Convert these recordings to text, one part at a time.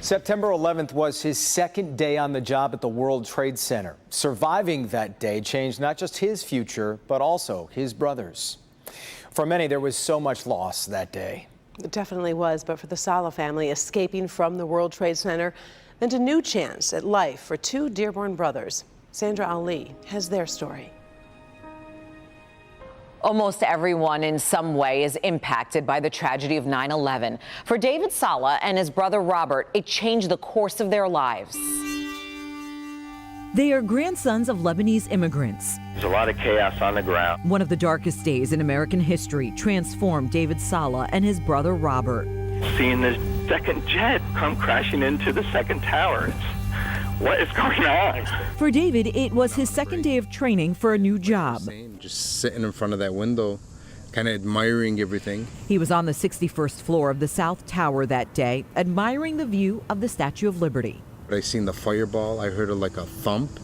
September 11th was his second day on the job at the World Trade Center. Surviving that day changed not just his future, but also his brother's. For many, there was so much loss that day. It definitely was, but for the Saleh family, escaping from the World Trade Center meant a new chance at life for two Dearborn brothers. Sandra Ali has their story. Almost everyone in some way is impacted by the tragedy of 9/11. For David Saleh and his brother Robert, it changed the course of their lives. They are grandsons of Lebanese immigrants. There's a lot of chaos on the ground. One of the darkest days in American history transformed David Saleh and his brother Robert. Seeing this second jet come crashing into the second tower. What is going on? For David, it was his second day of training for a new job. Just sitting in front of that window, kind of admiring everything. He was on the 61st floor of the South Tower that day, admiring the view of the Statue of Liberty. I seen the fireball, I heard like a thump,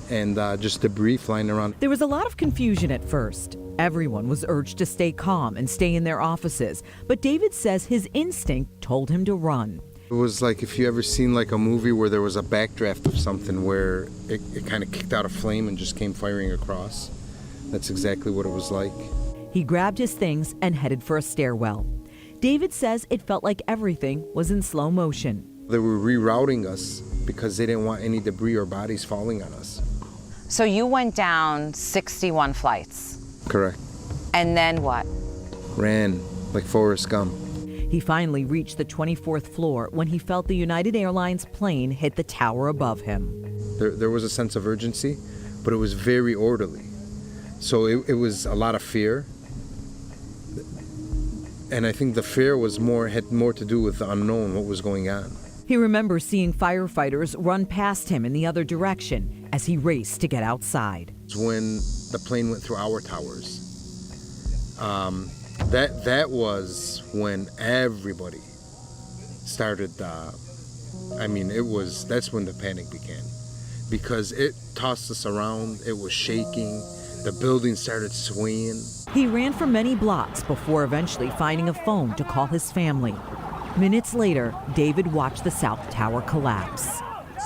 and just debris flying around. There was a lot of confusion at first. Everyone was urged to stay calm and stay in their offices, but David says his instinct told him to run. It was like if you ever seen like a movie where there was a backdraft of something where it kind of kicked out a flame and just came firing across. That's exactly what it was like. He grabbed his things and headed for a stairwell. David says it felt like everything was in slow motion. They were rerouting us because they didn't want any debris or bodies falling on us. So you went down 61 flights. Correct. And then what? Ran like Forrest Gump. He finally reached the 24th floor when he felt the United Airlines plane hit the tower above him. There was a sense of urgency, but it was very orderly. So it was a lot of fear. And I think the fear was had more to do with the unknown, what was going on. He remembers seeing firefighters run past him in the other direction as he raced to get outside. It's when the plane went through our towers. That was when everybody started, that's when the panic began. Because it tossed us around, it was shaking, the building started swaying. He ran for many blocks before eventually finding a phone to call his family. Minutes later, David watched the South Tower collapse.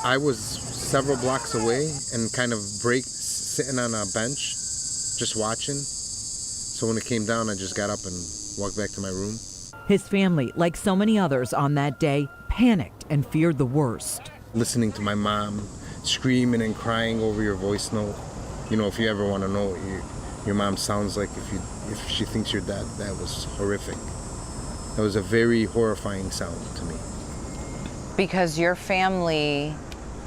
I was several blocks away and kind of sitting on a bench, just watching. So when it came down, I just got up and walked back to my room. His family, like so many others on that day, panicked and feared the worst. Listening to my mom screaming and crying over your voice note. You know, if you ever want to know what your mom sounds like, if she thinks you're dead, that was horrific. That was a very horrifying sound to me. Because your family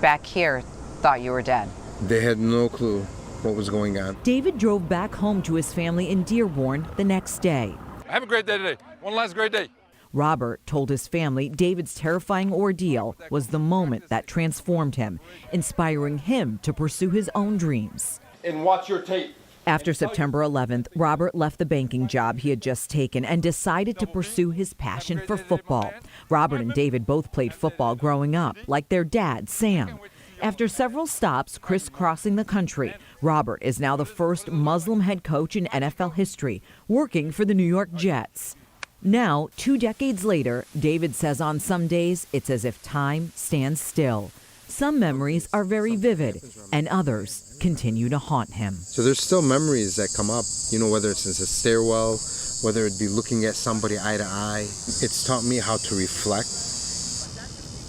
back here thought you were dead. They had no clue what was going on. David drove back home to his family in Dearborn the next day. Have a great day today. One last great day. Robert told his family David's terrifying ordeal was the moment that transformed him, inspiring him to pursue his own dreams. And watch your tape. After September 11th, Robert left the banking job he had just taken and decided to pursue his passion for football. Robert and David both played football growing up, like their dad, Sam. After several stops crisscrossing the country, Robert is now the first Muslim head coach in NFL history, working for the New York Jets. Now, 2 decades later, David says on some days it's as if time stands still. Some memories are very vivid, and others continue to haunt him. So there's still memories that come up, you know, whether it's in a stairwell, whether it be looking at somebody eye to eye. It's taught me how to reflect.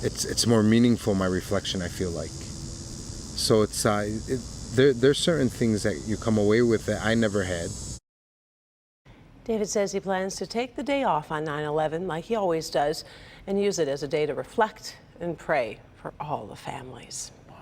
It's more meaningful, my reflection, I feel like. So there's certain things that you come away with that I never had. David says he plans to take the day off on 9/11 like he always does and use it as a day to reflect and pray for all the families.